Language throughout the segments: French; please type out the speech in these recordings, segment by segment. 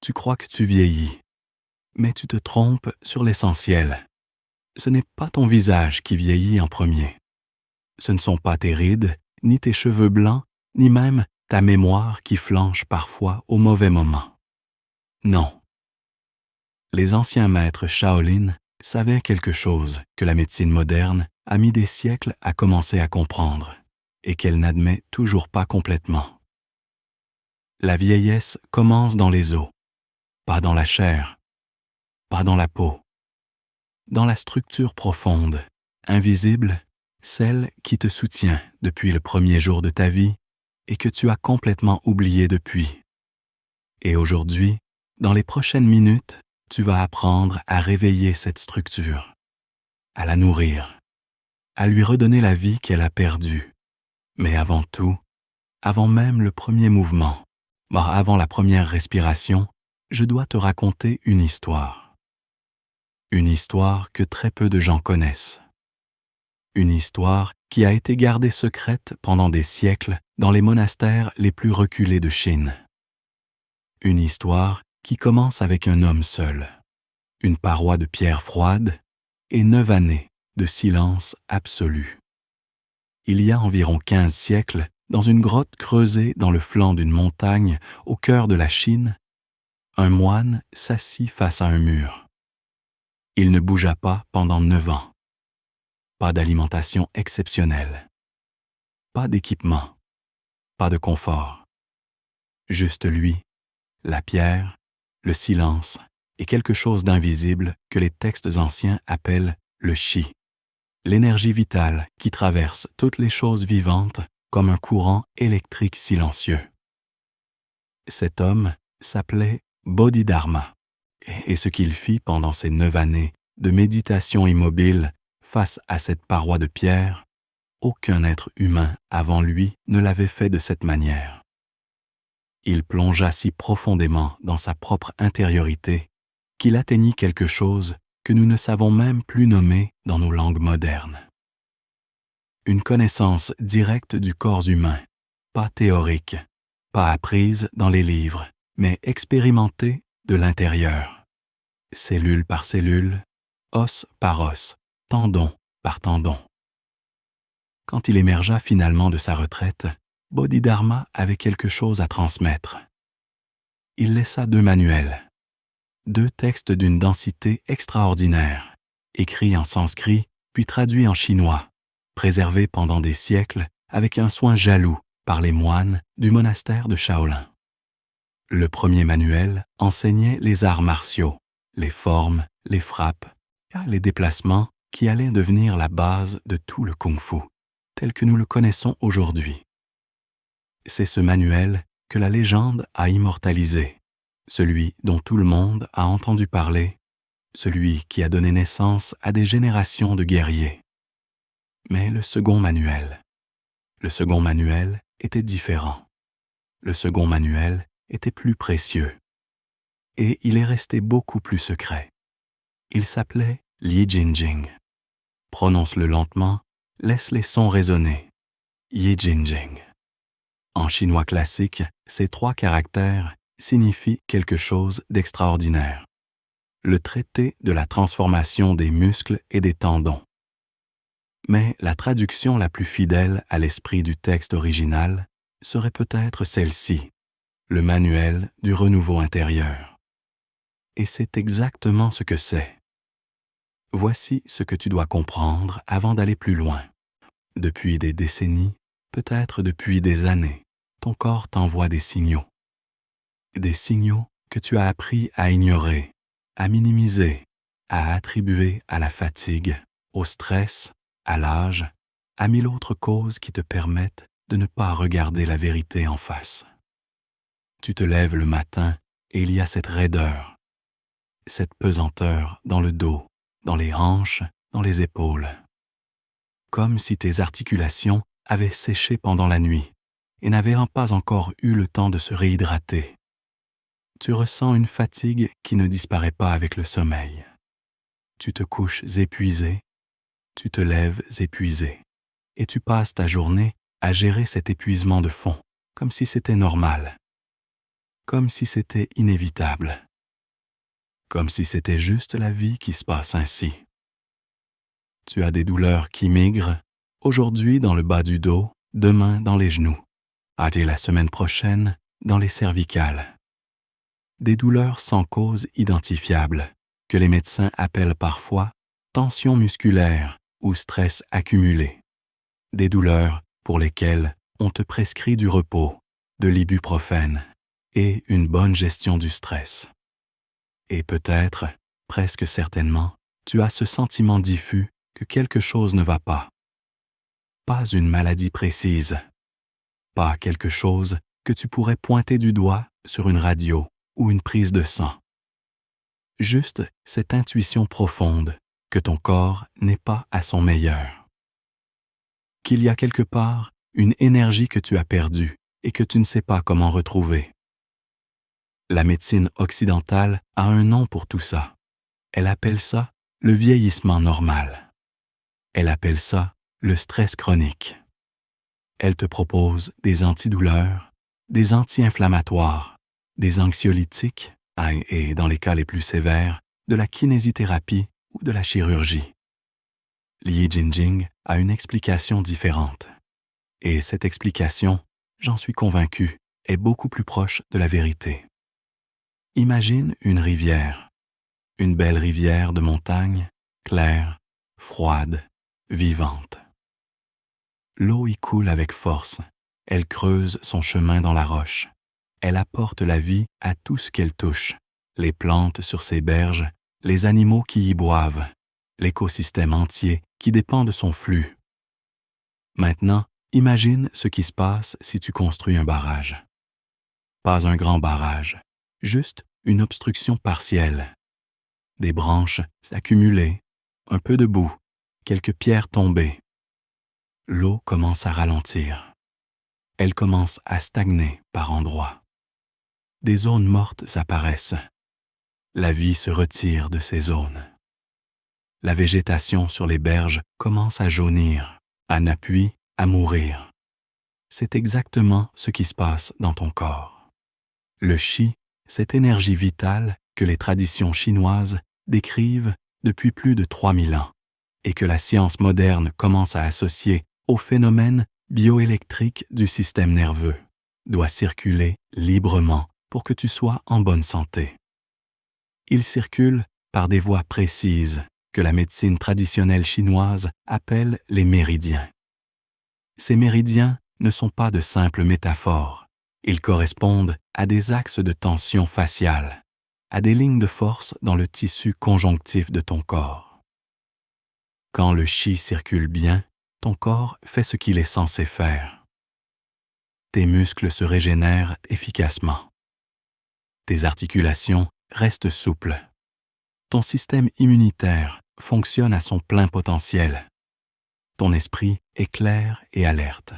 Tu crois que tu vieillis, mais tu te trompes sur l'essentiel. Ce n'est pas ton visage qui vieillit en premier. Ce ne sont pas tes rides, ni tes cheveux blancs, ni même ta mémoire qui flanche parfois au mauvais moment. Non. Les anciens maîtres Shaolin savaient quelque chose que la médecine moderne a mis des siècles à commencer à comprendre et qu'elle n'admet toujours pas complètement. La vieillesse commence dans les os, pas dans la chair, pas dans la peau, dans la structure profonde, invisible, celle qui te soutient depuis le premier jour de ta vie et que tu as complètement oublié depuis. Et aujourd'hui, dans les prochaines minutes, tu vas apprendre à réveiller cette structure, à la nourrir, à lui redonner la vie qu'elle a perdue. Mais avant tout, avant même le premier mouvement, avant la première respiration, je dois te raconter une histoire. Une histoire que très peu de gens connaissent. Une histoire qui a été gardée secrète pendant des siècles dans les monastères les plus reculés de Chine. Une histoire qui commence avec un homme seul, une paroi de pierre froide et 9 années de silence absolu. Il y a environ 15 siècles, dans une grotte creusée dans le flanc d'une montagne au cœur de la Chine, un moine s'assit face à un mur. Il ne bougea pas pendant 9 ans. Pas d'alimentation exceptionnelle. Pas d'équipement. Pas de confort. Juste lui, la pierre, le silence et quelque chose d'invisible que les textes anciens appellent le chi, l'énergie vitale qui traverse toutes les choses vivantes comme un courant électrique silencieux. Cet homme s'appelait Bodhidharma, et ce qu'il fit pendant ces 9 années de méditation immobile face à cette paroi de pierre, aucun être humain avant lui ne l'avait fait de cette manière. Il plongea si profondément dans sa propre intériorité qu'il atteignit quelque chose que nous ne savons même plus nommer dans nos langues modernes. Une connaissance directe du corps humain, pas théorique, pas apprise dans les livres, mais expérimentée de l'intérieur. Cellule par cellule, os par os, tendon par tendon. Quand il émergea finalement de sa retraite, Bodhidharma avait quelque chose à transmettre. Il laissa 2 manuels, 2 textes d'une densité extraordinaire, écrits en sanskrit puis traduits en chinois, préservés pendant des siècles avec un soin jaloux par les moines du monastère de Shaolin. Le premier manuel enseignait les arts martiaux, les formes, les frappes, les déplacements qui allaient devenir la base de tout le kung-fu, tel que nous le connaissons aujourd'hui. C'est ce manuel que la légende a immortalisé, celui dont tout le monde a entendu parler, celui qui a donné naissance à des générations de guerriers. Mais le second manuel était différent. Le second manuel était plus précieux. Et il est resté beaucoup plus secret. Il s'appelait Yi Jinjing. Prononce-le lentement, laisse les sons résonner. Yi Jinjing. En chinois classique, ces 3 caractères signifient quelque chose d'extraordinaire. Le traité de la transformation des muscles et des tendons. Mais la traduction la plus fidèle à l'esprit du texte original serait peut-être celle-ci, le manuel du renouveau intérieur. Et c'est exactement ce que c'est. Voici ce que tu dois comprendre avant d'aller plus loin. Depuis des décennies, peut-être depuis des années, ton corps t'envoie des signaux. Des signaux que tu as appris à ignorer, à minimiser, à attribuer à la fatigue, au stress, à l'âge, à 1000 autres causes qui te permettent de ne pas regarder la vérité en face. Tu te lèves le matin et il y a cette raideur, cette pesanteur dans le dos, dans les hanches, dans les épaules. Comme si tes articulations avaient séché pendant la nuit et n'avaient pas encore eu le temps de se réhydrater. Tu ressens une fatigue qui ne disparaît pas avec le sommeil. Tu te couches épuisé, tu te lèves épuisé, et tu passes ta journée à gérer cet épuisement de fond, comme si c'était normal. comme si c'était inévitable. Comme si c'était juste la vie qui se passe ainsi. Tu as des douleurs qui migrent, aujourd'hui dans le bas du dos, demain dans les genoux, et la semaine prochaine dans les cervicales. Des douleurs sans cause identifiable, que les médecins appellent parfois tension musculaire ou stress accumulé. Des douleurs pour lesquelles on te prescrit du repos, de l'ibuprofène et une bonne gestion du stress. Et peut-être, presque certainement, tu as ce sentiment diffus que quelque chose ne va pas. Pas une maladie précise, pas quelque chose que tu pourrais pointer du doigt sur une radio ou une prise de sang. Juste cette intuition profonde que ton corps n'est pas à son meilleur. Qu'il y a quelque part une énergie que tu as perdue et que tu ne sais pas comment retrouver. La médecine occidentale a un nom pour tout ça. Elle appelle ça le vieillissement normal. Elle appelle ça le stress chronique. Elle te propose des antidouleurs, des anti-inflammatoires, des anxiolytiques et, dans les cas les plus sévères, de la kinésithérapie ou de la chirurgie. Li Jingjing a une explication différente. Et cette explication, j'en suis convaincu, est beaucoup plus proche de la vérité. Imagine une rivière. Une belle rivière de montagne, claire, froide, vivante. L'eau y coule avec force. Elle creuse son chemin dans la roche. Elle apporte la vie à tout ce qu'elle touche. Les plantes sur ses berges, les animaux qui y boivent, l'écosystème entier qui dépend de son flux. Maintenant, imagine ce qui se passe si tu construis un barrage. Pas un grand barrage, juste une obstruction partielle. Des branches accumulées, un peu de boue, quelques pierres tombées. L'eau commence à ralentir. Elle commence à stagner par endroits. Des zones mortes apparaissent. La vie se retire de ces zones. La végétation sur les berges commence à jaunir, à n'appuie, à mourir. C'est exactement ce qui se passe dans ton corps. Le qi, cette énergie vitale que les traditions chinoises décrivent depuis plus de 3000 ans et que la science moderne commence à associer au phénomène bioélectrique du système nerveux, doit circuler librement pour que tu sois en bonne santé. Il circule par des voies précises que la médecine traditionnelle chinoise appelle les méridiens. Ces méridiens ne sont pas de simples métaphores. Ils correspondent à des axes de tension faciale, à des lignes de force dans le tissu conjonctif de ton corps. Quand le qi circule bien, ton corps fait ce qu'il est censé faire. Tes muscles se régénèrent efficacement. Tes articulations restent souples. Ton système immunitaire fonctionne à son plein potentiel. Ton esprit est clair et alerte.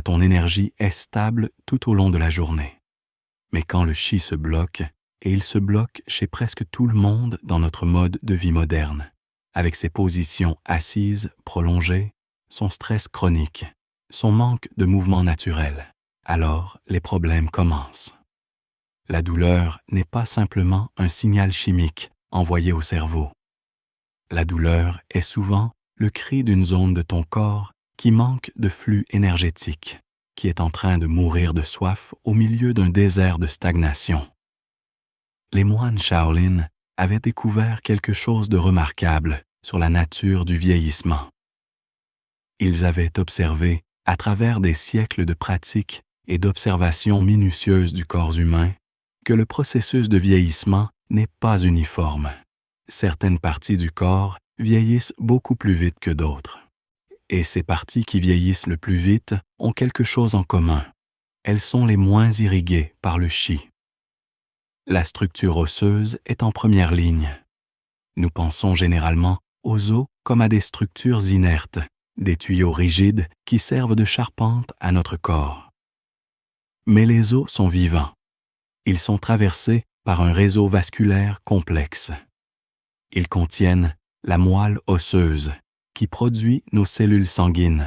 Ton énergie est stable tout au long de la journée. Mais quand le qi se bloque, et il se bloque chez presque tout le monde dans notre mode de vie moderne, avec ses positions assises prolongées, son stress chronique, son manque de mouvement naturel, alors les problèmes commencent. La douleur n'est pas simplement un signal chimique envoyé au cerveau. La douleur est souvent le cri d'une zone de ton corps qui manque de flux énergétique, qui est en train de mourir de soif au milieu d'un désert de stagnation. Les moines Shaolin avaient découvert quelque chose de remarquable sur la nature du vieillissement. Ils avaient observé, à travers des siècles de pratiques et d'observations minutieuses du corps humain, que le processus de vieillissement n'est pas uniforme. Certaines parties du corps vieillissent beaucoup plus vite que d'autres. Et ces parties qui vieillissent le plus vite ont quelque chose en commun. Elles sont les moins irriguées par le qi. La structure osseuse est en première ligne. Nous pensons généralement aux os comme à des structures inertes, des tuyaux rigides qui servent de charpente à notre corps. Mais les os sont vivants. Ils sont traversés par un réseau vasculaire complexe. Ils contiennent la moelle osseuse qui produit nos cellules sanguines.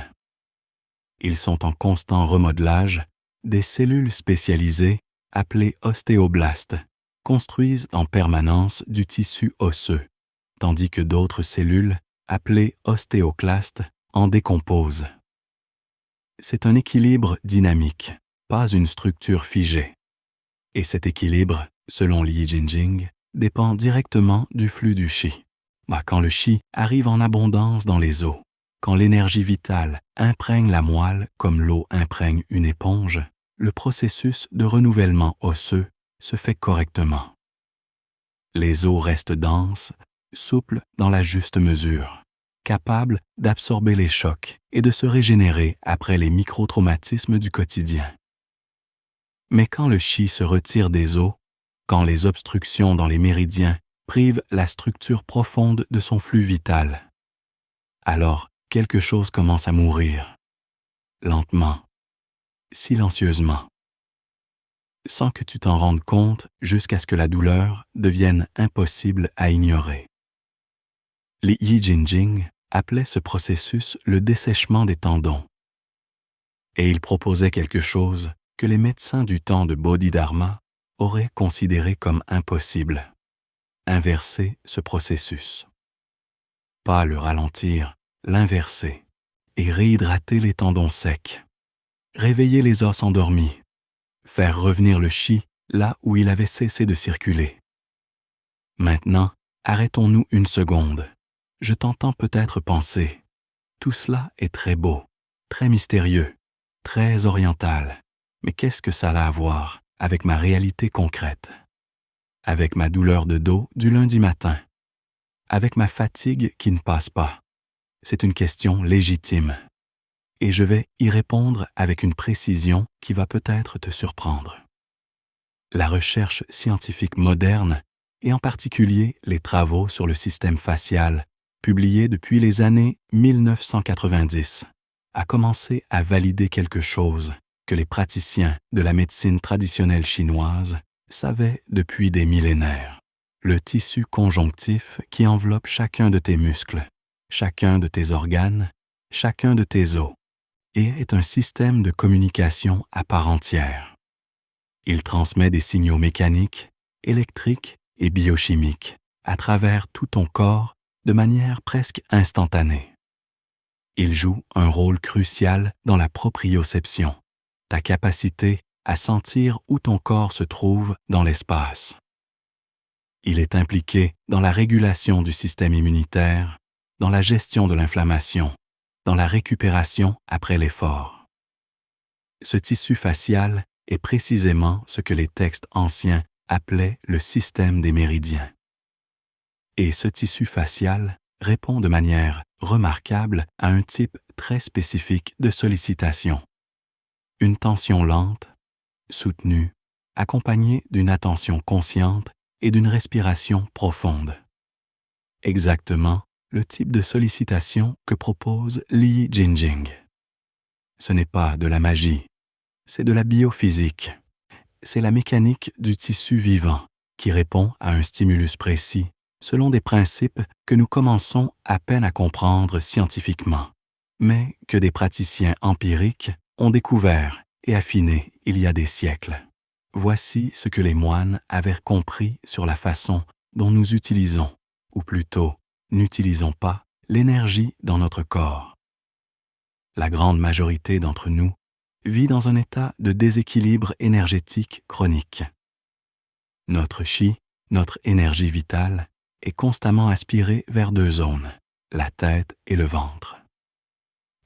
Ils sont en constant remodelage, des cellules spécialisées appelés ostéoblastes, construisent en permanence du tissu osseux, tandis que d'autres cellules, appelées ostéoclastes, en décomposent. C'est un équilibre dynamique, pas une structure figée. Et cet équilibre, selon Li Jingjing, dépend directement du flux du qi. Quand le qi arrive en abondance dans les os, quand l'énergie vitale imprègne la moelle comme l'eau imprègne une éponge, le processus de renouvellement osseux se fait correctement. Les os restent denses, souples dans la juste mesure, capables d'absorber les chocs et de se régénérer après les microtraumatismes du quotidien. Mais quand le qi se retire des os, quand les obstructions dans les méridiens privent la structure profonde de son flux vital, alors quelque chose commence à mourir, lentement, silencieusement, sans que tu t'en rendes compte jusqu'à ce que la douleur devienne impossible à ignorer. Li Jingjing appelait ce processus le dessèchement des tendons. Et il proposait quelque chose que les médecins du temps de Bodhidharma auraient considéré comme impossible: inverser ce processus. Pas le ralentir, l'inverser, et réhydrater les tendons secs, réveiller les os endormis, faire revenir le qi là où il avait cessé de circuler. Maintenant, arrêtons-nous une seconde. Je t'entends peut-être penser: tout cela est très beau, très mystérieux, très oriental, mais qu'est-ce que ça a à voir avec ma réalité concrète, avec ma douleur de dos du lundi matin, avec ma fatigue qui ne passe pas? C'est une question légitime, et je vais y répondre avec une précision qui va peut-être te surprendre. La recherche scientifique moderne, et en particulier les travaux sur le système facial, publiés depuis les années 1990, a commencé à valider quelque chose que les praticiens de la médecine traditionnelle chinoise savaient depuis des millénaires: le tissu conjonctif qui enveloppe chacun de tes muscles, chacun de tes organes, chacun de tes os, et est un système de communication à part entière. Il transmet des signaux mécaniques, électriques et biochimiques à travers tout ton corps de manière presque instantanée. Il joue un rôle crucial dans la proprioception, ta capacité à sentir où ton corps se trouve dans l'espace. Il est impliqué dans la régulation du système immunitaire, dans la gestion de l'inflammation, dans la récupération après l'effort. Ce tissu facial est précisément ce que les textes anciens appelaient le système des méridiens. Et ce tissu facial répond de manière remarquable à un type très spécifique de sollicitation: une tension lente, soutenue, accompagnée d'une attention consciente et d'une respiration profonde. Exactement le type de sollicitation que propose Li Jingjing. Ce n'est pas de la magie, c'est de la biophysique. C'est la mécanique du tissu vivant qui répond à un stimulus précis selon des principes que nous commençons à peine à comprendre scientifiquement, mais que des praticiens empiriques ont découvert et affiné il y a des siècles. Voici ce que les moines avaient compris sur la façon dont nous utilisons, ou plutôt n'utilisons pas, l'énergie dans notre corps. La grande majorité d'entre nous vit dans un état de déséquilibre énergétique chronique. Notre qi, notre énergie vitale, est constamment aspirée vers deux zones, la tête et le ventre.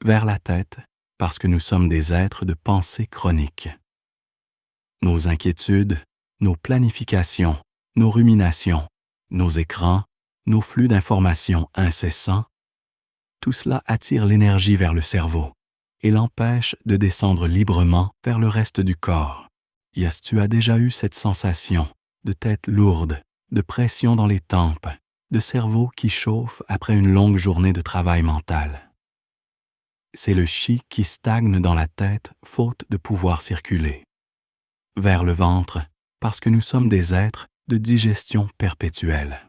Vers la tête, parce que nous sommes des êtres de pensée chronique. Nos inquiétudes, nos planifications, nos ruminations, nos écrans, nos flux d'informations incessants, tout cela attire l'énergie vers le cerveau et l'empêche de descendre librement vers le reste du corps. Tu as déjà eu cette sensation de tête lourde, de pression dans les tempes, de cerveau qui chauffe après une longue journée de travail mental? C'est le qi qui stagne dans la tête faute de pouvoir circuler. Vers le ventre, parce que nous sommes des êtres de digestion perpétuelle.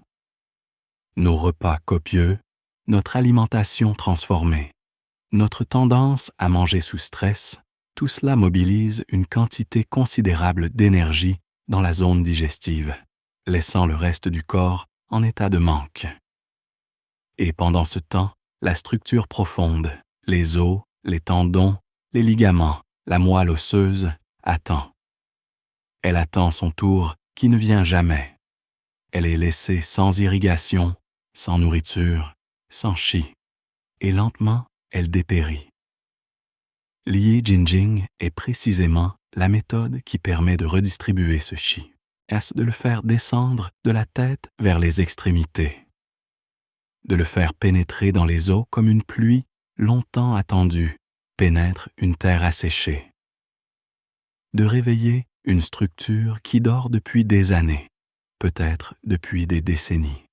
Nos repas copieux, notre alimentation transformée, notre tendance à manger sous stress, tout cela mobilise une quantité considérable d'énergie dans la zone digestive, laissant le reste du corps en état de manque. Et pendant ce temps, la structure profonde, les os, les tendons, les ligaments, la moelle osseuse, attend. Elle attend son tour qui ne vient jamais. Elle est laissée sans irrigation, sans nourriture, sans chi, et lentement, elle dépérit. L'Yi Jinjing est précisément la méthode qui permet de redistribuer ce chi, de le faire descendre de la tête vers les extrémités, de le faire pénétrer dans les os comme une pluie longtemps attendue pénètre une terre asséchée, de réveiller une structure qui dort depuis des années, peut-être depuis des décennies.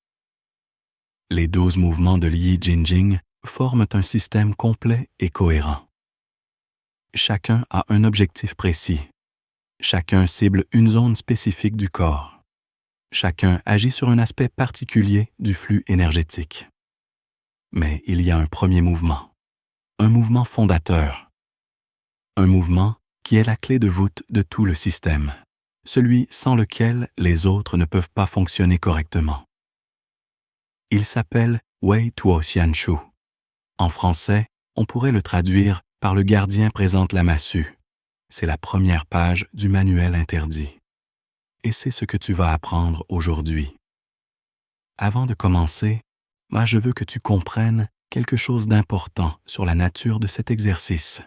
Les 12 mouvements de l'Yi Jinjing forment un système complet et cohérent. Chacun a un objectif précis. Chacun cible une zone spécifique du corps. Chacun agit sur un aspect particulier du flux énergétique. Mais il y a un premier mouvement, un mouvement fondateur, un mouvement qui est la clé de voûte de tout le système, celui sans lequel les autres ne peuvent pas fonctionner correctement. Il s'appelle Wei Tuo Xianshu. En français, on pourrait le traduire par le gardien présente la massue. C'est la première page du manuel interdit. Et c'est ce que tu vas apprendre aujourd'hui. Avant de commencer, je veux que tu comprennes quelque chose d'important sur la nature de cet exercice.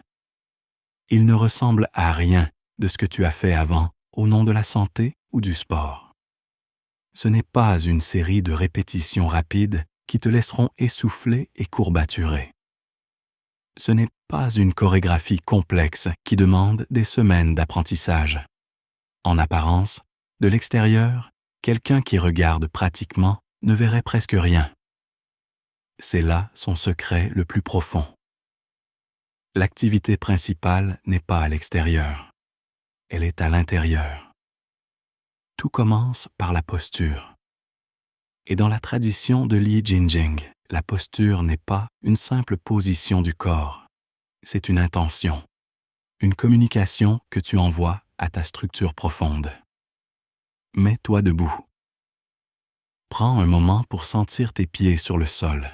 Il ne ressemble à rien de ce que tu as fait avant au nom de la santé ou du sport. Ce n'est pas une série de répétitions rapides qui te laisseront essoufflé et courbaturé. Ce n'est pas une chorégraphie complexe qui demande des semaines d'apprentissage. En apparence, de l'extérieur, quelqu'un qui regarde pratiquement ne verrait presque rien. C'est là son secret le plus profond. L'activité principale n'est pas à l'extérieur, elle est à l'intérieur. Tout commence par la posture. Et dans la tradition de l'Yi Jinjing, la posture n'est pas une simple position du corps, c'est une intention, une communication que tu envoies à ta structure profonde. Mets-toi debout. Prends un moment pour sentir tes pieds sur le sol,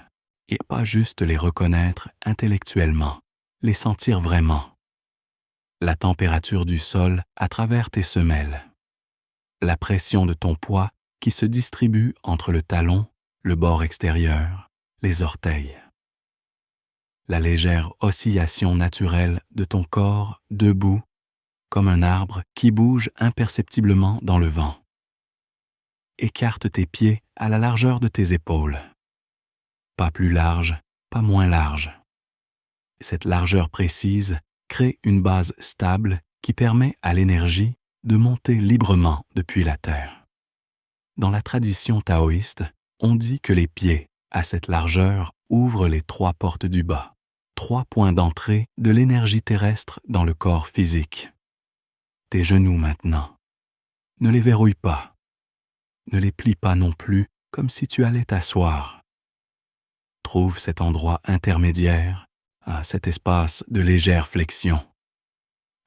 et pas juste les reconnaître intellectuellement, les sentir vraiment. La température du sol à travers tes semelles. La pression de ton poids qui se distribue entre le talon, le bord extérieur, les orteils. La légère oscillation naturelle de ton corps debout, comme un arbre qui bouge imperceptiblement dans le vent. Écarte tes pieds à la largeur de tes épaules. Pas plus large, pas moins large. Cette largeur précise crée une base stable qui permet à l'énergie de monter librement depuis la terre. Dans la tradition taoïste, on dit que les pieds, à cette largeur, ouvrent les 3 portes du bas, 3 points d'entrée de l'énergie terrestre dans le corps physique. Tes genoux maintenant. Ne les verrouille pas. Ne les plie pas non plus comme si tu allais t'asseoir. Trouve cet endroit intermédiaire, cet espace de légère flexion.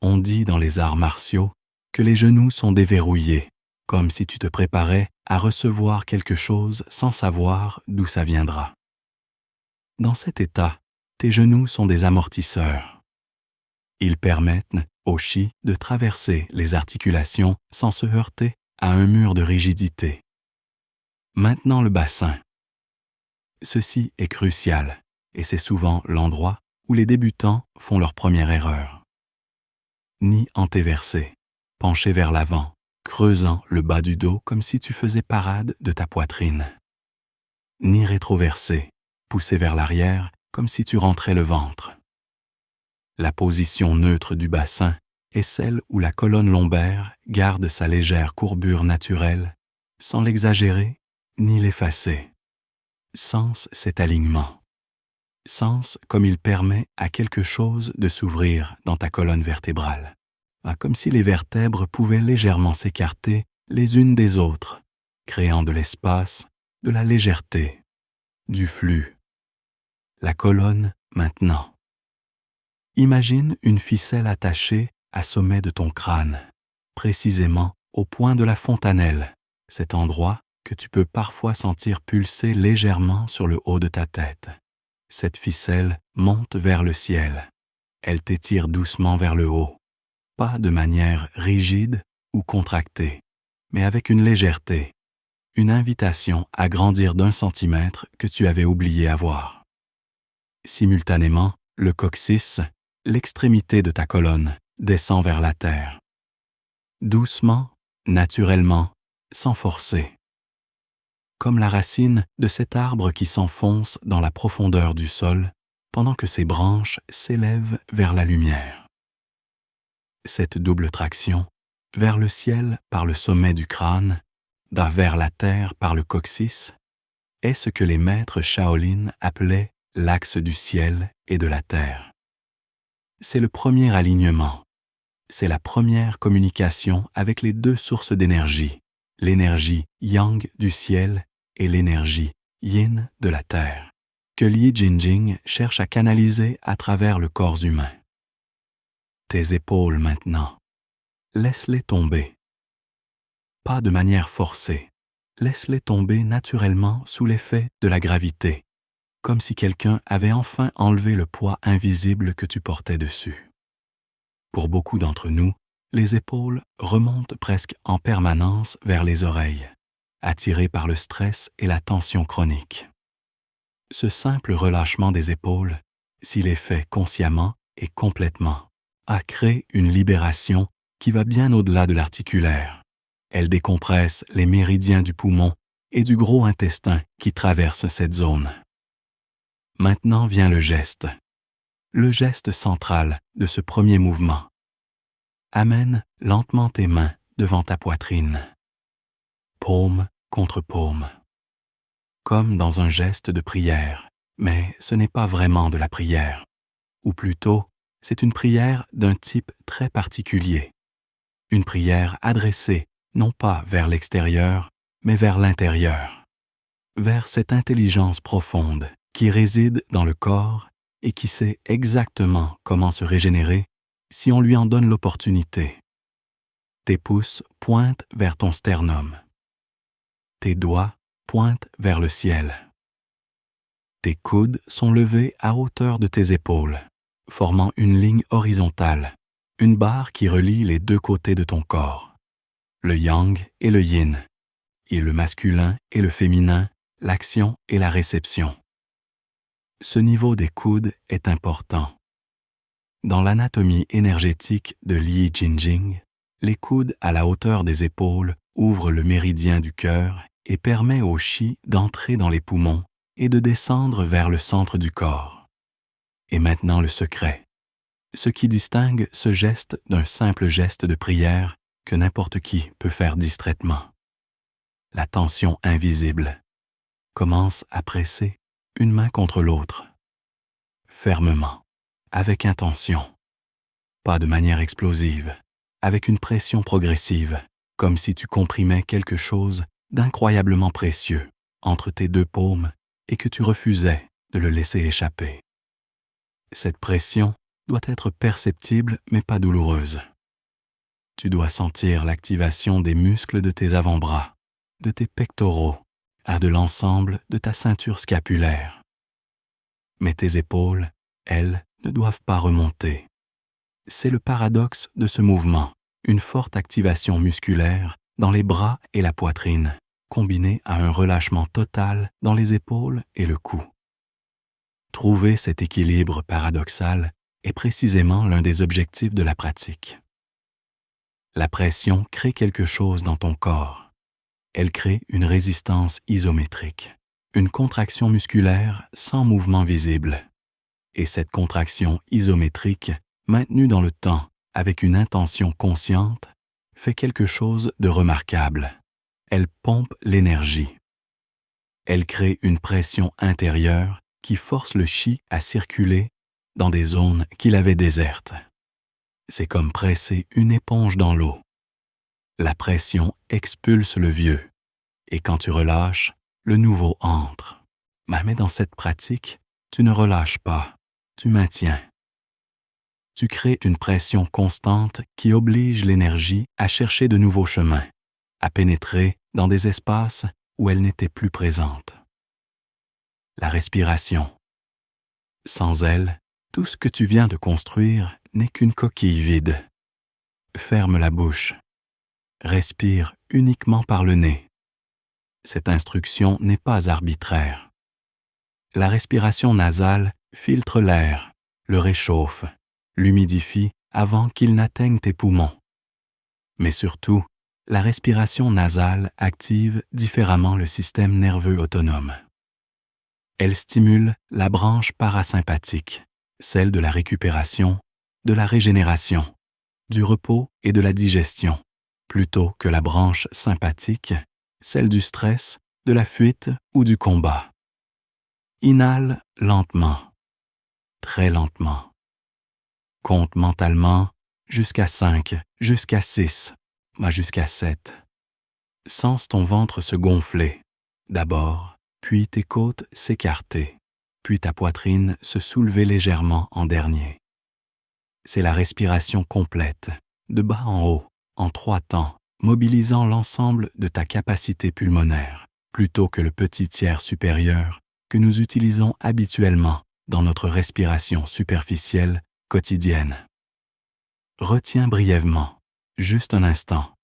On dit dans les arts martiaux que les genoux sont déverrouillés, comme si tu te préparais à recevoir quelque chose sans savoir d'où ça viendra. Dans cet état, tes genoux sont des amortisseurs. Ils permettent au chi de traverser les articulations sans se heurter à un mur de rigidité. Maintenant le bassin. Ceci est crucial et c'est souvent l'endroit où les débutants font leur première erreur. Ni antéversé, penché vers l'avant, creusant le bas du dos comme si tu faisais parade de ta poitrine. Ni rétroversé, poussé vers l'arrière comme si tu rentrais le ventre. La position neutre du bassin est celle où la colonne lombaire garde sa légère courbure naturelle, sans l'exagérer ni l'effacer. Sens cet alignement. Sens comme il permet à quelque chose de s'ouvrir dans ta colonne vertébrale, comme si les vertèbres pouvaient légèrement s'écarter les unes des autres, créant de l'espace, de la légèreté, du flux. La colonne maintenant. Imagine une ficelle attachée à sommet de ton crâne, précisément au point de la fontanelle, cet endroit que tu peux parfois sentir pulser légèrement sur le haut de ta tête. Cette ficelle monte vers le ciel. Elle t'étire doucement vers le haut, pas de manière rigide ou contractée, mais avec une légèreté, une invitation à grandir d'1 centimètre que tu avais oublié avoir. Simultanément, le coccyx, l'extrémité de ta colonne, descend vers la terre. Doucement, naturellement, sans forcer. Comme la racine de cet arbre qui s'enfonce dans la profondeur du sol pendant que ses branches s'élèvent vers la lumière. Cette double traction, vers le ciel par le sommet du crâne, vers la terre par le coccyx, est ce que les maîtres Shaolin appelaient l'axe du ciel et de la terre. C'est le premier alignement. C'est la première communication avec les 2 sources d'énergie, l'énergie yang du ciel et l'énergie yin de la terre, que Yi Jinjing cherche à canaliser à travers le corps humain. Tes épaules maintenant, laisse-les tomber. Pas de manière forcée, laisse-les tomber naturellement sous l'effet de la gravité, comme si quelqu'un avait enfin enlevé le poids invisible que tu portais dessus. Pour beaucoup d'entre nous, les épaules remontent presque en permanence vers les oreilles, attirées par le stress et la tension chronique. Ce simple relâchement des épaules, s'il est fait consciemment et complètement, a créé une libération qui va bien au-delà de l'articulaire. Elle décompresse les méridiens du poumon et du gros intestin qui traversent cette zone. Maintenant vient le geste central de ce premier mouvement. Amène lentement tes mains devant ta poitrine, paume contre paume, comme dans un geste de prière, mais ce n'est pas vraiment de la prière, ou plutôt, c'est une prière d'un type très particulier, une prière adressée non pas vers l'extérieur, mais vers l'intérieur, vers cette intelligence profonde qui réside dans le corps et qui sait exactement comment se régénérer si on lui en donne l'opportunité. Tes pouces pointent vers ton sternum. Tes doigts pointent vers le ciel. Tes coudes sont levés à hauteur de tes épaules, formant une ligne horizontale, une barre qui relie les 2 côtés de ton corps, le yang et le yin, et le masculin et le féminin, l'action et la réception. Ce niveau des coudes est important. Dans l'anatomie énergétique de Yi Jinjing, les coudes à la hauteur des épaules ouvrent le méridien du cœur et permet au chi d'entrer dans les poumons et de descendre vers le centre du corps. Et maintenant le secret, ce qui distingue ce geste d'un simple geste de prière que n'importe qui peut faire distraitement. La tension invisible commence à presser une main contre l'autre, fermement, avec intention, pas de manière explosive, avec une pression progressive, comme si tu comprimais quelque chose d'incroyablement précieux entre tes 2 paumes et que tu refusais de le laisser échapper. Cette pression doit être perceptible mais pas douloureuse. Tu dois sentir l'activation des muscles de tes avant-bras, de tes pectoraux, de l'ensemble de ta ceinture scapulaire. Mais tes épaules, elles, ne doivent pas remonter. C'est le paradoxe de ce mouvement, une forte activation musculaire dans les bras et la poitrine, combinée à un relâchement total dans les épaules et le cou. Trouver cet équilibre paradoxal est précisément l'un des objectifs de la pratique. La pression crée quelque chose dans ton corps. Elle crée une résistance isométrique, une contraction musculaire sans mouvement visible. Et cette contraction isométrique, maintenue dans le temps avec une intention consciente, fait quelque chose de remarquable. Elle pompe l'énergie. Elle crée une pression intérieure qui force le chi à circuler dans des zones qu'il avait désertes. C'est comme presser une éponge dans l'eau. La pression expulse le vieux, et quand tu relâches, le nouveau entre. Mais dans cette pratique, tu ne relâches pas, tu maintiens. tu crées une pression constante qui oblige l'énergie à chercher de nouveaux chemins, à pénétrer dans des espaces où elle n'était plus présente. La respiration. Sans elle, tout ce que tu viens de construire n'est qu'une coquille vide. Ferme la bouche. Respire uniquement par le nez. Cette instruction n'est pas arbitraire. La respiration nasale filtre l'air, le réchauffe, l'humidifie avant qu'il n'atteigne tes poumons. Mais surtout, la respiration nasale active différemment le système nerveux autonome. Elle stimule la branche parasympathique, celle de la récupération, de la régénération, du repos et de la digestion, plutôt que la branche sympathique, celle du stress, de la fuite ou du combat. Inhale lentement, très lentement. Compte mentalement jusqu'à 5, jusqu'à 6, jusqu'à 7. Sens ton ventre se gonfler, d'abord, puis tes côtes s'écarter, puis ta poitrine se soulever légèrement en dernier. C'est la respiration complète, de bas en haut, en 3 temps, mobilisant l'ensemble de ta capacité pulmonaire, plutôt que le petit tiers supérieur que nous utilisons habituellement dans notre respiration superficielle quotidienne. Retiens brièvement, juste un instant,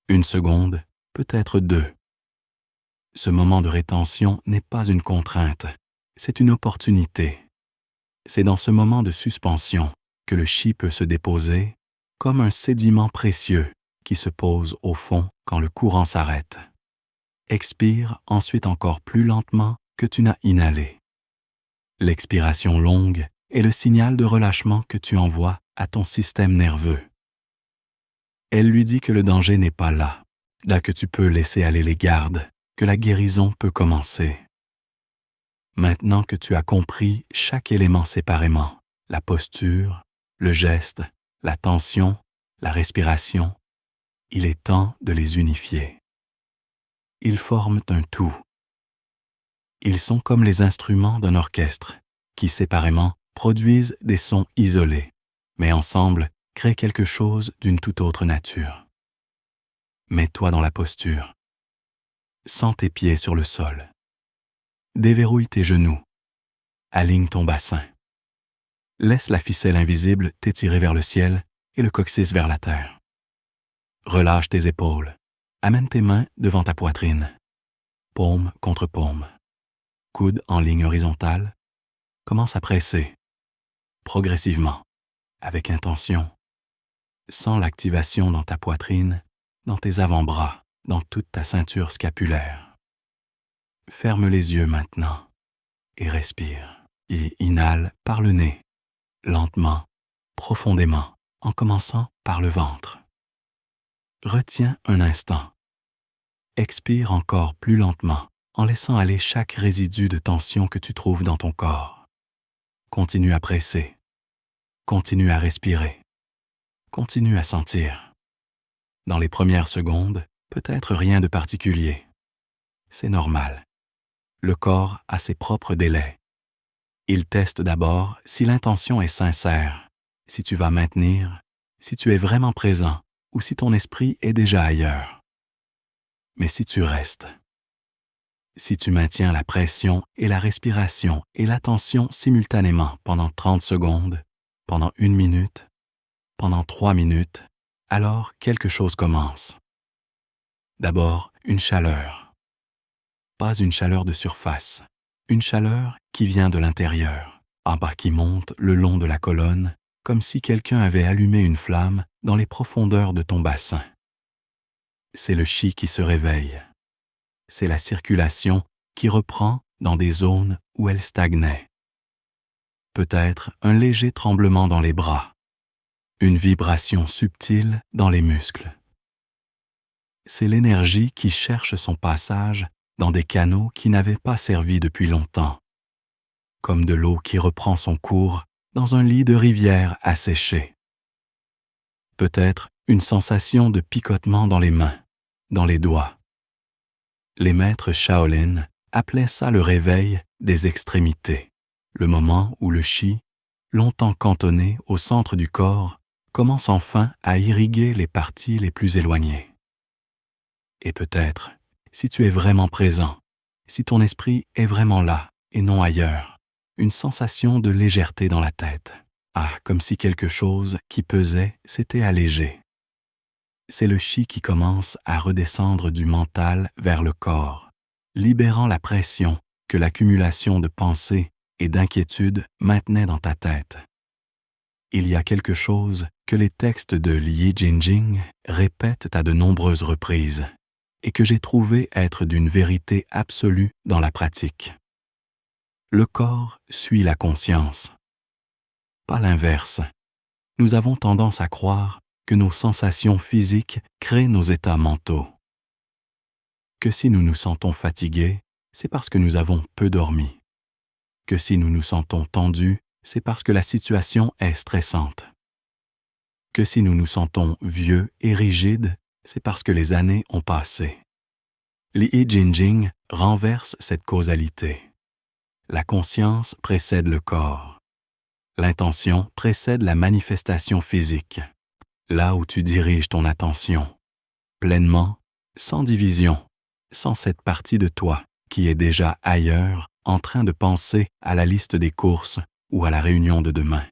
1 seconde, peut-être 2. Ce moment de rétention n'est pas une contrainte, c'est une opportunité. C'est dans ce moment de suspension que le chi peut se déposer comme un sédiment précieux qui se pose au fond quand le courant s'arrête. Expire ensuite encore plus lentement que tu n'as inhalé. L'expiration longue est le signal de relâchement que tu envoies à ton système nerveux. Elle lui dit que le danger n'est pas là, là que tu peux laisser aller les gardes, que la guérison peut commencer. Maintenant que tu as compris chaque élément séparément, la posture, le geste, la tension, la respiration, il est temps de les unifier. Ils forment un tout. Ils sont comme les instruments d'un orchestre, qui séparément produisent des sons isolés, mais ensemble créent quelque chose d'une toute autre nature. Mets-toi dans la posture. Sens tes pieds sur le sol. Déverrouille tes genoux. Aligne ton bassin. Laisse la ficelle invisible t'étirer vers le ciel et le coccyx vers la terre. Relâche tes épaules. Amène tes mains devant ta poitrine. Paume contre paume. Coude en ligne horizontale. Commence à presser. Progressivement, avec intention. Sens l'activation dans ta poitrine, dans tes avant-bras, dans toute ta ceinture scapulaire. Ferme les yeux maintenant et respire. Et inhale par le nez, lentement, profondément, en commençant par le ventre. Retiens un instant. Expire encore plus lentement, en laissant aller chaque résidu de tension que tu trouves dans ton corps. Continue à presser. Continue à respirer. Continue à sentir. Dans les premières secondes, peut-être rien de particulier. C'est normal. Le corps a ses propres délais. Il teste d'abord si l'intention est sincère, si tu vas maintenir, si tu es vraiment présent ou si ton esprit est déjà ailleurs. Mais si tu restes, si tu maintiens la pression et la respiration et l'attention simultanément pendant 30 secondes, pendant 1 minute, pendant 3 minutes, alors quelque chose commence. D'abord, une chaleur. Pas une chaleur de surface, une chaleur qui vient de l'intérieur, en bas qui monte le long de la colonne, comme si quelqu'un avait allumé une flamme dans les profondeurs de ton bassin. C'est le chi qui se réveille. C'est la circulation qui reprend dans des zones où elle stagnait. Peut-être un léger tremblement dans les bras, une vibration subtile dans les muscles. C'est l'énergie qui cherche son passage dans des canaux qui n'avaient pas servi depuis longtemps, comme de l'eau qui reprend son cours dans un lit de rivière asséché. Peut-être une sensation de picotement dans les mains, dans les doigts. Les maîtres Shaolin appelaient ça le réveil des extrémités, le moment où le chi, longtemps cantonné au centre du corps, commence enfin à irriguer les parties les plus éloignées. Et peut-être, si tu es vraiment présent, si ton esprit est vraiment là et non ailleurs, une sensation de légèreté dans la tête. Ah, comme si quelque chose qui pesait s'était allégé. C'est le chi qui commence à redescendre du mental vers le corps, libérant la pression que l'accumulation de pensées et d'inquiétudes maintenait dans ta tête. Il y a quelque chose que les textes de Yi Jinjing répètent à de nombreuses reprises et que j'ai trouvé être d'une vérité absolue dans la pratique. Le corps suit la conscience. Pas l'inverse. Nous avons tendance à croire que nos sensations physiques créent nos états mentaux. Que si nous nous sentons fatigués, c'est parce que nous avons peu dormi. Que si nous nous sentons tendus, c'est parce que la situation est stressante. Que si nous nous sentons vieux et rigides, c'est parce que les années ont passé. Li Jinjing renverse cette causalité. La conscience précède le corps. L'intention précède la manifestation physique. Là où tu diriges ton attention, pleinement, sans division, sans cette partie de toi qui est déjà ailleurs, en train de penser à la liste des courses ou à la réunion de demain.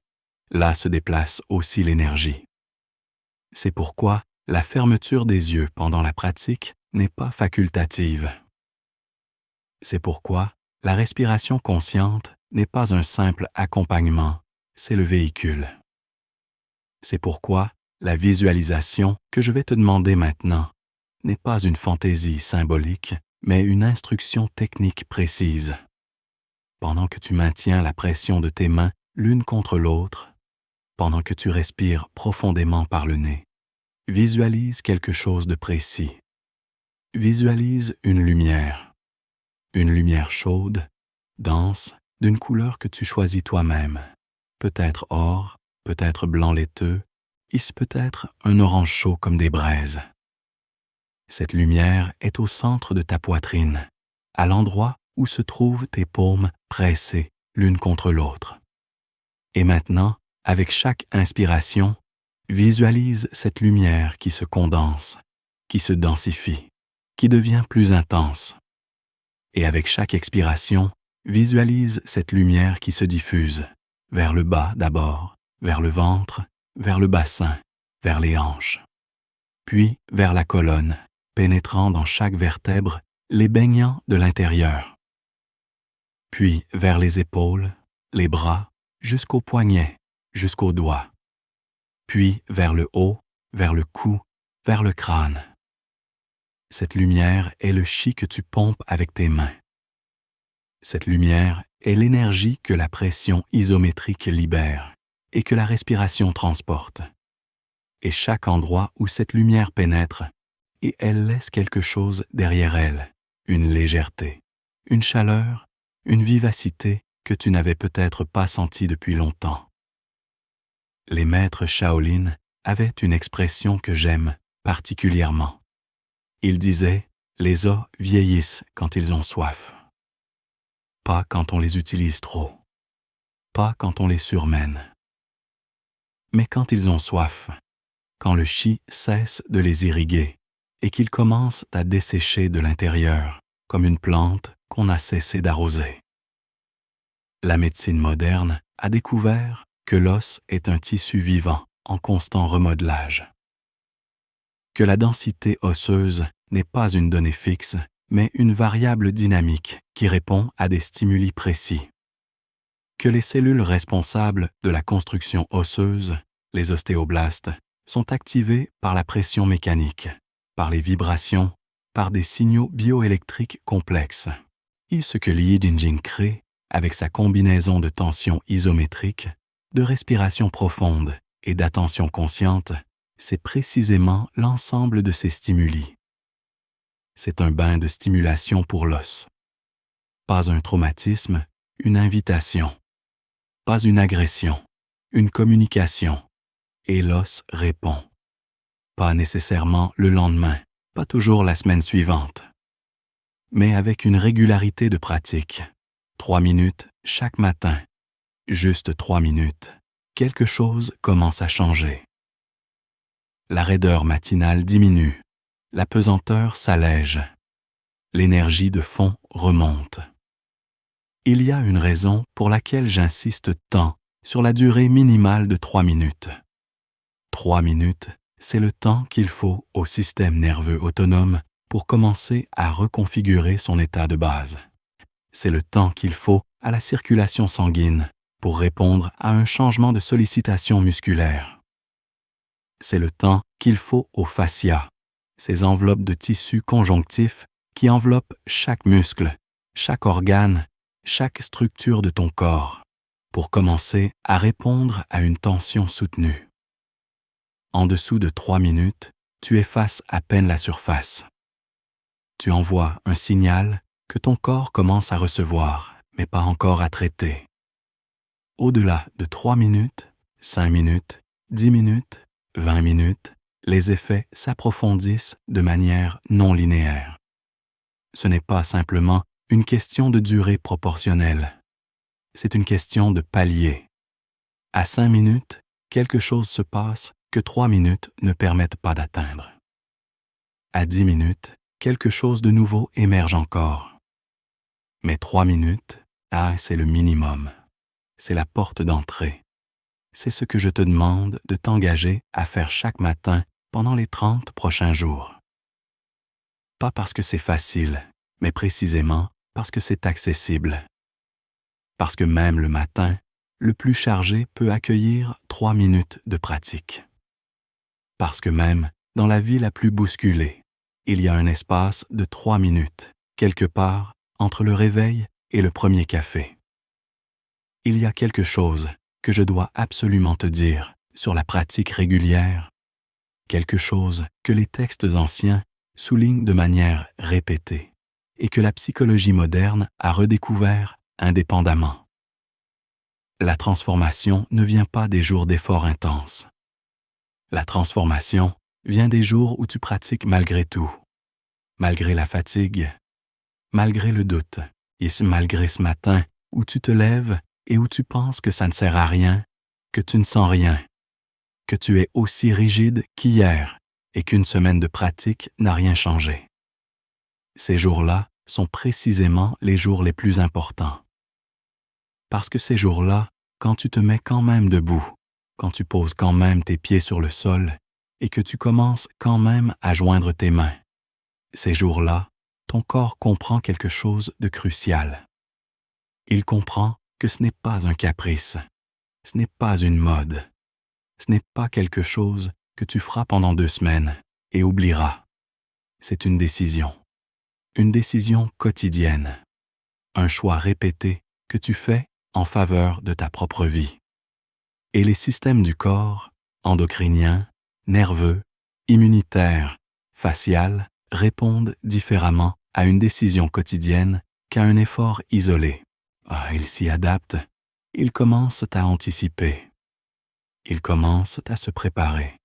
Là se déplace aussi l'énergie. C'est pourquoi la fermeture des yeux pendant la pratique n'est pas facultative. C'est pourquoi la respiration consciente n'est pas un simple accompagnement, c'est le véhicule. C'est pourquoi la visualisation que je vais te demander maintenant n'est pas une fantaisie symbolique, mais une instruction technique précise. Pendant que tu maintiens la pression de tes mains l'une contre l'autre, pendant que tu respires profondément par le nez, visualise quelque chose de précis. Visualise une lumière chaude, dense, d'une couleur que tu choisis toi-même, peut-être or, peut-être blanc laiteux, ici peut-être un orange chaud comme des braises. Cette lumière est au centre de ta poitrine, à l'endroit où se trouvent tes paumes pressées l'une contre l'autre. Et maintenant, avec chaque inspiration, visualise cette lumière qui se condense, qui se densifie, qui devient plus intense. Et avec chaque expiration, visualise cette lumière qui se diffuse, vers le bas d'abord, vers le ventre, vers le bassin, vers les hanches, puis vers la colonne, pénétrant dans chaque vertèbre, les baignant de l'intérieur, puis vers les épaules, les bras, jusqu'aux poignets, jusqu'aux doigts, puis vers le haut, vers le cou, vers le crâne. Cette lumière est le chi que tu pompes avec tes mains. Cette lumière est l'énergie que la pression isométrique libère et que la respiration transporte. Et chaque endroit où cette lumière pénètre, et elle laisse quelque chose derrière elle, une légèreté, une chaleur, une vivacité que tu n'avais peut-être pas sentie depuis longtemps. Les maîtres Shaolin avaient une expression que j'aime particulièrement. Ils disaient « les os vieillissent quand ils ont soif ». Pas quand on les utilise trop, pas quand on les surmène. Mais quand ils ont soif, quand le chi cesse de les irriguer et qu'ils commencent à dessécher de l'intérieur comme une plante qu'on a cessé d'arroser. La médecine moderne a découvert que l'os est un tissu vivant en constant remodelage. Que la densité osseuse n'est pas une donnée fixe, mais une variable dynamique qui répond à des stimuli précis. Que les cellules responsables de la construction osseuse, les ostéoblastes, sont activées par la pression mécanique, par les vibrations, par des signaux bioélectriques complexes. Et ce que Li Jinjing crée, avec sa combinaison de tension isométrique, de respiration profonde et d'attention consciente, c'est précisément l'ensemble de ces stimuli. C'est un bain de stimulation pour l'os. Pas un traumatisme, une invitation. Pas une agression, une communication. Et l'os répond. Pas nécessairement le lendemain, pas toujours la semaine suivante. Mais avec une régularité de pratique. 3 minutes chaque matin. Juste 3 minutes, quelque chose commence à changer. La raideur matinale diminue, la pesanteur s'allège, l'énergie de fond remonte. Il y a une raison pour laquelle j'insiste tant sur la durée minimale de 3 minutes. 3 minutes, c'est le temps qu'il faut au système nerveux autonome pour commencer à reconfigurer son état de base. C'est le temps qu'il faut à la circulation sanguine pour répondre à un changement de sollicitation musculaire. C'est le temps qu'il faut aux fascias, ces enveloppes de tissu conjonctif qui enveloppent chaque muscle, chaque organe, chaque structure de ton corps, pour commencer à répondre à une tension soutenue. En dessous de 3 minutes, tu effaces à peine la surface. Tu envoies un signal que ton corps commence à recevoir, mais pas encore à traiter. Au-delà de 3 minutes, 5 minutes, 10 minutes, 20 minutes, les effets s'approfondissent de manière non linéaire. Ce n'est pas simplement une question de durée proportionnelle. C'est une question de palier. À 5 minutes, quelque chose se passe que 3 minutes ne permettent pas d'atteindre. À 10 minutes, quelque chose de nouveau émerge encore. Mais 3 minutes, c'est le minimum. C'est la porte d'entrée. C'est ce que je te demande de t'engager à faire chaque matin pendant les 30 prochains jours. Pas parce que c'est facile, mais précisément parce que c'est accessible. Parce que même le matin, le plus chargé peut accueillir 3 minutes de pratique. Parce que même dans la vie la plus bousculée, il y a un espace de 3 minutes, quelque part entre le réveil et le premier café. Il y a quelque chose que je dois absolument te dire sur la pratique régulière, quelque chose que les textes anciens soulignent de manière répétée et que la psychologie moderne a redécouvert indépendamment. La transformation ne vient pas des jours d'efforts intenses. La transformation vient des jours où tu pratiques malgré tout, malgré la fatigue, malgré le doute, et malgré ce matin où tu te lèves et où tu penses que ça ne sert à rien, que tu ne sens rien, que tu es aussi rigide qu'hier et qu'une semaine de pratique n'a rien changé. Ces jours-là sont précisément les jours les plus importants. Parce que ces jours-là, quand tu te mets quand même debout, quand tu poses quand même tes pieds sur le sol et que tu commences quand même à joindre tes mains, ces jours-là, ton corps comprend quelque chose de crucial. Il comprend que ce n'est pas un caprice, ce n'est pas une mode, ce n'est pas quelque chose que tu feras pendant 2 semaines et oublieras. C'est une décision quotidienne, un choix répété que tu fais en faveur de ta propre vie. Et les systèmes du corps, endocriniens, nerveux, immunitaires, facial, répondent différemment à une décision quotidienne qu'à un effort isolé. Ils s'y adaptent, ils commencent à anticiper, ils commencent à se préparer.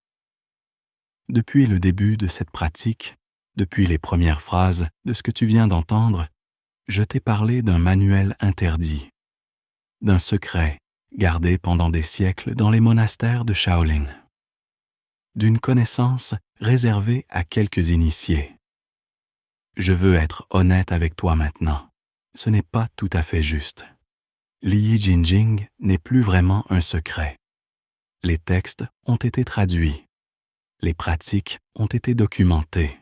Depuis le début de cette pratique, depuis les premières phrases de ce que tu viens d'entendre, je t'ai parlé d'un manuel interdit, d'un secret gardé pendant des siècles dans les monastères de Shaolin, d'une connaissance réservée à quelques initiés. Je veux être honnête avec toi maintenant. Ce n'est pas tout à fait juste. Liyi Jinjing n'est plus vraiment un secret. Les textes ont été traduits. Les pratiques ont été documentées.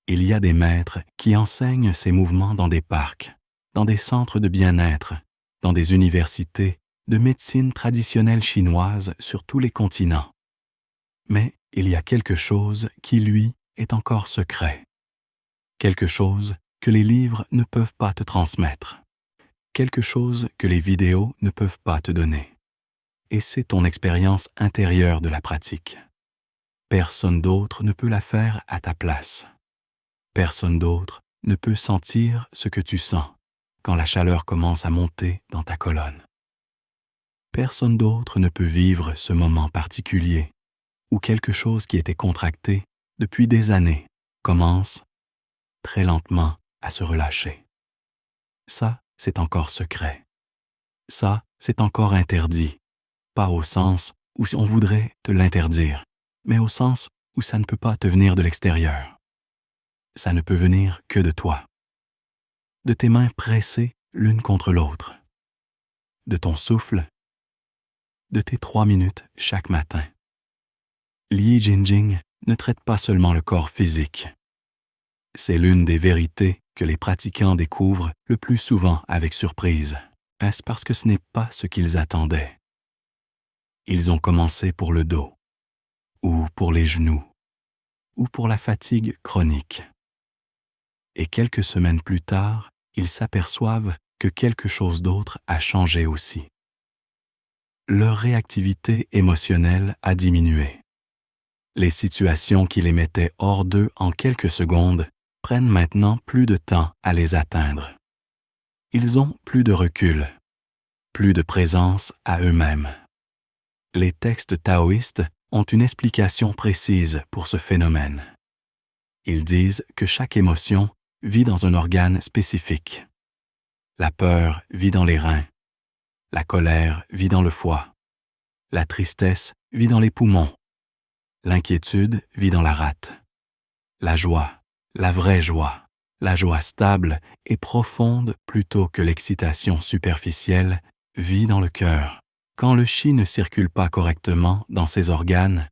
Il y a des maîtres qui enseignent ces mouvements dans des parcs, dans des centres de bien-être, dans des universités de médecine traditionnelle chinoise sur tous les continents. Mais il y a quelque chose qui, lui, est encore secret. Quelque chose que les livres ne peuvent pas te transmettre. Quelque chose que les vidéos ne peuvent pas te donner. Et c'est ton expérience intérieure de la pratique. Personne d'autre ne peut la faire à ta place. Personne d'autre ne peut sentir ce que tu sens quand la chaleur commence à monter dans ta colonne. Personne d'autre ne peut vivre ce moment particulier où quelque chose qui était contracté depuis des années commence, très lentement, à se relâcher. Ça, c'est encore secret. Ça, c'est encore interdit, pas au sens où on voudrait te l'interdire, mais au sens où ça ne peut pas te venir de l'extérieur. Ça ne peut venir que de toi. De tes mains pressées l'une contre l'autre, de ton souffle, de tes 3 minutes chaque matin. Yi Jinjing ne traite pas seulement le corps physique. C'est l'une des vérités que les pratiquants découvrent le plus souvent avec surprise. Est-ce parce que ce n'est pas ce qu'ils attendaient? Ils ont commencé pour le dos, ou pour les genoux, ou pour la fatigue chronique. Et quelques semaines plus tard, ils s'aperçoivent que quelque chose d'autre a changé aussi. Leur réactivité émotionnelle a diminué. Les situations qui les mettaient hors d'eux en quelques secondes prennent maintenant plus de temps à les atteindre. Ils ont plus de recul, plus de présence à eux-mêmes. Les textes taoïstes ont une explication précise pour ce phénomène. Ils disent que chaque émotion vit dans un organe spécifique. La peur vit dans les reins, la colère vit dans le foie, la tristesse vit dans les poumons, l'inquiétude vit dans la rate, la joie, la vraie joie, la joie stable et profonde plutôt que l'excitation superficielle, vit dans le cœur. Quand le chi ne circule pas correctement dans ces organes,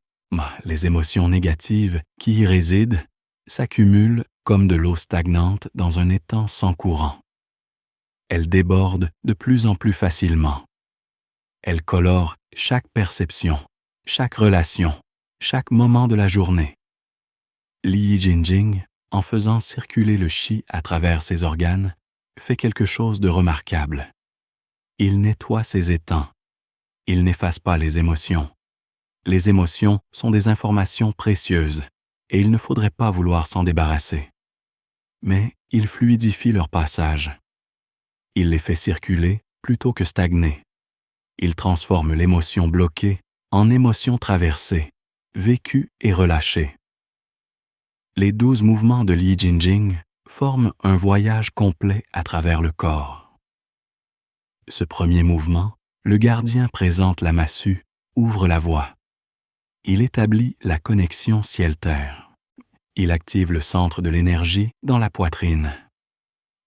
les émotions négatives qui y résident s'accumulent comme de l'eau stagnante dans un étang sans courant. Elles débordent de plus en plus facilement. Elles colorent chaque perception, chaque relation, chaque moment de la journée. Yi Jinjing, en faisant circuler le chi à travers ses organes, fait quelque chose de remarquable. Il nettoie ses étangs. Il n'efface pas les émotions. Les émotions sont des informations précieuses et il ne faudrait pas vouloir s'en débarrasser. Mais il fluidifie leur passage. Il les fait circuler plutôt que stagner. Il transforme l'émotion bloquée en émotion traversée, vécue et relâchée. Les 12 mouvements de Yi Jinjing forment un voyage complet à travers le corps. Ce premier mouvement, le gardien présente la massue, ouvre la voie. Il établit la connexion ciel-terre. Il active le centre de l'énergie dans la poitrine.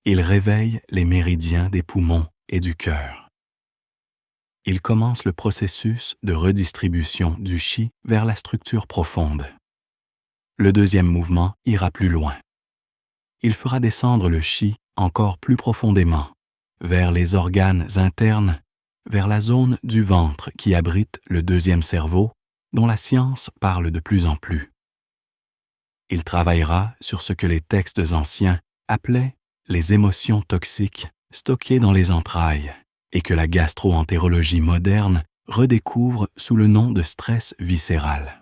Il réveille les méridiens des poumons et du cœur. Il commence le processus de redistribution du chi vers la structure profonde. Le deuxième mouvement ira plus loin. Il fera descendre le chi encore plus profondément, vers les organes internes, vers la zone du ventre qui abrite le deuxième cerveau, dont la science parle de plus en plus. Il travaillera sur ce que les textes anciens appelaient les émotions toxiques stockées dans les entrailles et que la gastro-entérologie moderne redécouvre sous le nom de stress viscéral.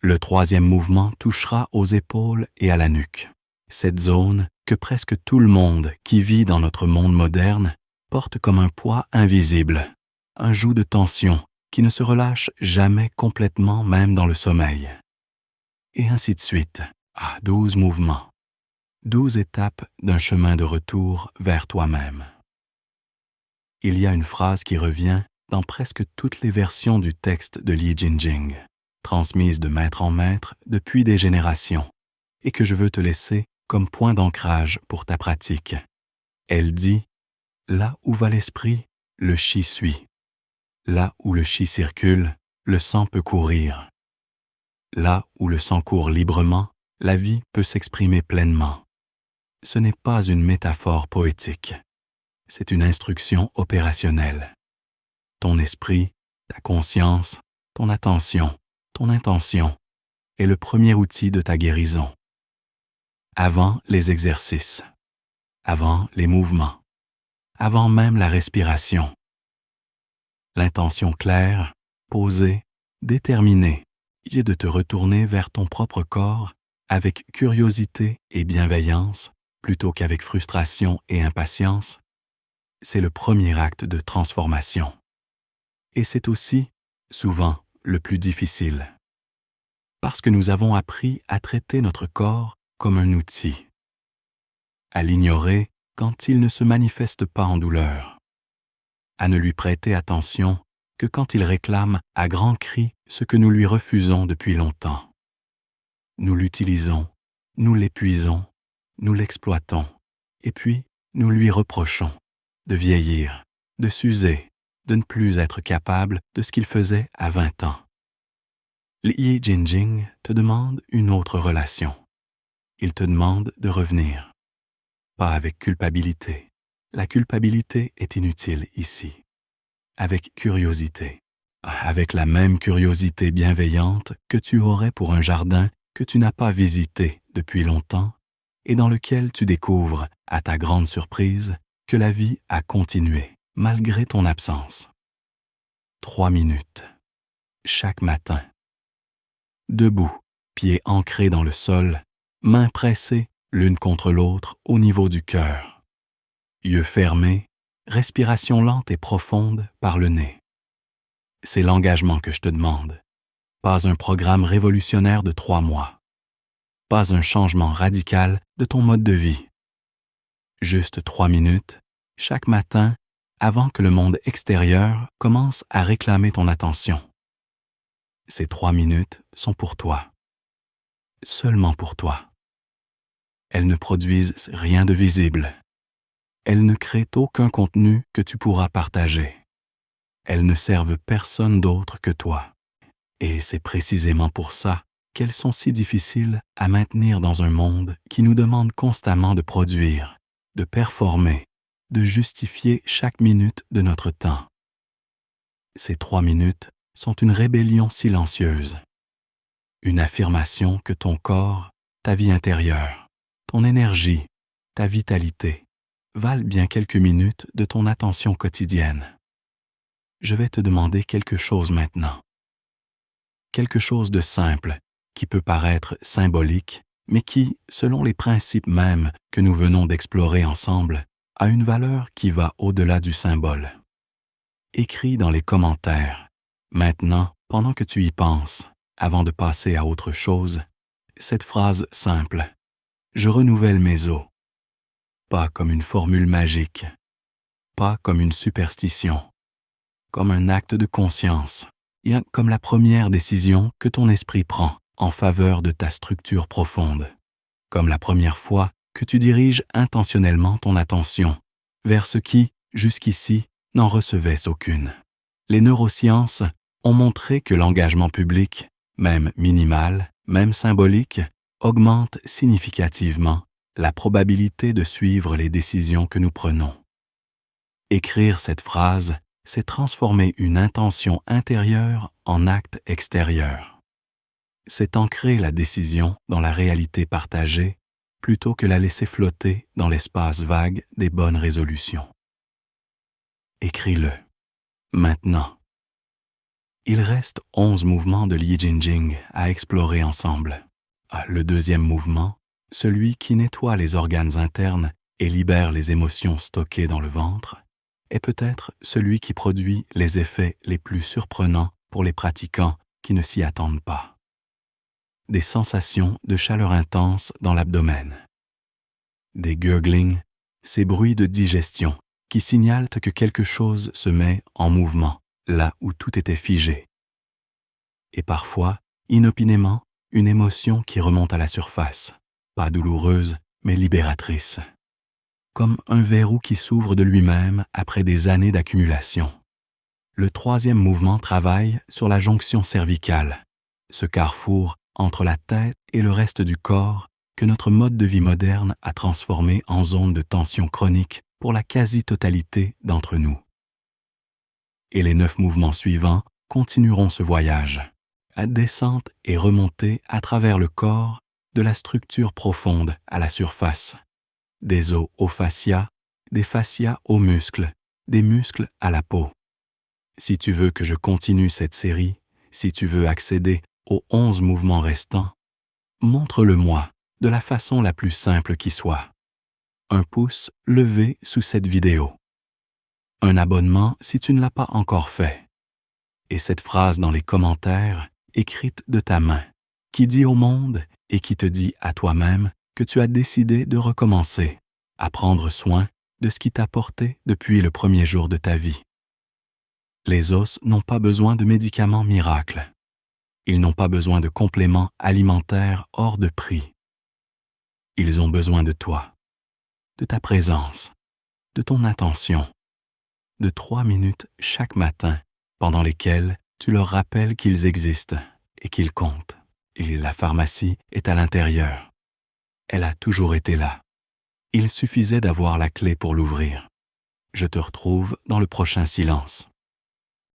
Le troisième mouvement touchera aux épaules et à la nuque, cette zone que presque tout le monde qui vit dans notre monde moderne porte comme un poids invisible, un joug de tension qui ne se relâche jamais complètement même dans le sommeil. Et ainsi de suite, 12 mouvements, 12 étapes d'un chemin de retour vers toi-même. Il y a une phrase qui revient dans presque toutes les versions du texte de Yi Jinjing, transmise de maître en maître depuis des générations, et que je veux te laisser comme point d'ancrage pour ta pratique. Elle dit « Là où va l'esprit, le chi suit. Là où le chi circule, le sang peut courir. Là où le sang court librement, la vie peut s'exprimer pleinement. Ce n'est pas une métaphore poétique. C'est une instruction opérationnelle. Ton esprit, ta conscience, ton attention, ton intention est le premier outil de ta guérison. Avant les exercices, avant les mouvements, avant même la respiration. L'intention claire, posée, déterminée est de te retourner vers ton propre corps avec curiosité et bienveillance plutôt qu'avec frustration et impatience. C'est le premier acte de transformation. Et c'est aussi, souvent, le plus difficile. Parce que nous avons appris à traiter notre corps comme un outil, à l'ignorer quand il ne se manifeste pas en douleur. à ne lui prêter attention que quand il réclame à grands cris ce que nous lui refusons depuis longtemps. Nous l'utilisons, nous l'épuisons, nous l'exploitons, et puis nous lui reprochons de vieillir, de s'user, de ne plus être capable de ce qu'il faisait à 20 ans. Yi Jinjing te demande une autre relation. Il te demande de revenir. Pas avec culpabilité. La culpabilité est inutile ici. Avec curiosité. Avec la même curiosité bienveillante que tu aurais pour un jardin que tu n'as pas visité depuis longtemps et dans lequel tu découvres, à ta grande surprise, que la vie a continué, malgré ton absence. 3 minutes. Chaque matin. Debout, pieds ancrés dans le sol, mains pressées l'une contre l'autre au niveau du cœur. Yeux fermés, respiration lente et profonde par le nez. C'est l'engagement que je te demande. Pas un programme révolutionnaire de 3 mois. Pas un changement radical de ton mode de vie. Juste 3 minutes, chaque matin, avant que le monde extérieur commence à réclamer ton attention. Ces 3 minutes sont pour toi. Seulement pour toi. Elles ne produisent rien de visible. Elles ne créent aucun contenu que tu pourras partager. Elles ne servent personne d'autre que toi. Et c'est précisément pour ça qu'elles sont si difficiles à maintenir dans un monde qui nous demande constamment de produire, de performer, de justifier chaque minute de notre temps. Ces 3 minutes sont une rébellion silencieuse, une affirmation que ton corps, ta vie intérieure, ton énergie, ta vitalité, valent bien quelques minutes de ton attention quotidienne. Je vais te demander quelque chose maintenant. Quelque chose de simple, qui peut paraître symbolique, mais qui, selon les principes mêmes que nous venons d'explorer ensemble, a une valeur qui va au-delà du symbole. Écris dans les commentaires, maintenant, pendant que tu y penses, avant de passer à autre chose, cette phrase simple. Je renouvelle mes os. Pas comme une formule magique, pas comme une superstition, comme un acte de conscience, et comme la première décision que ton esprit prend en faveur de ta structure profonde, comme la première fois que tu diriges intentionnellement ton attention vers ce qui, jusqu'ici, n'en recevait aucune. Les neurosciences ont montré que l'engagement public, même minimal, même symbolique, augmente significativement la probabilité de suivre les décisions que nous prenons. Écrire cette phrase, c'est transformer une intention intérieure en acte extérieur. C'est ancrer la décision dans la réalité partagée plutôt que la laisser flotter dans l'espace vague des bonnes résolutions. Écris-le. Maintenant. Il reste 11 mouvements de Yi Jinjing à explorer ensemble. Le deuxième mouvement, celui qui nettoie les organes internes et libère les émotions stockées dans le ventre, est peut-être celui qui produit les effets les plus surprenants pour les pratiquants qui ne s'y attendent pas. Des sensations de chaleur intense dans l'abdomen. Des gurglings, ces bruits de digestion qui signalent que quelque chose se met en mouvement là où tout était figé. Et parfois, inopinément, une émotion qui remonte à la surface, pas douloureuse, mais libératrice. Comme un verrou qui s'ouvre de lui-même après des années d'accumulation. Le troisième mouvement travaille sur la jonction cervicale, ce carrefour entre la tête et le reste du corps que notre mode de vie moderne a transformé en zone de tension chronique pour la quasi-totalité d'entre nous. Et les 9 mouvements suivants continueront ce voyage, à descente et remontée à travers le corps de la structure profonde à la surface, des os aux fascias, des fascias aux muscles, des muscles à la peau. Si tu veux que je continue cette série, si tu veux accéder aux 11 mouvements restants, montre-le-moi de la façon la plus simple qui soit. Un pouce levé sous cette vidéo. Un abonnement si tu ne l'as pas encore fait. Et cette phrase dans les commentaires, écrite de ta main, qui dit au monde et qui te dit à toi-même que tu as décidé de recommencer, à prendre soin de ce qui t'a porté depuis le premier jour de ta vie. Les os n'ont pas besoin de médicaments miracles. Ils n'ont pas besoin de compléments alimentaires hors de prix. Ils ont besoin de toi, de ta présence, de ton attention, de 3 minutes chaque matin pendant lesquelles tu leur rappelles qu'ils existent et qu'ils comptent. Et la pharmacie est à l'intérieur. Elle a toujours été là. Il suffisait d'avoir la clé pour l'ouvrir. Je te retrouve dans le prochain silence.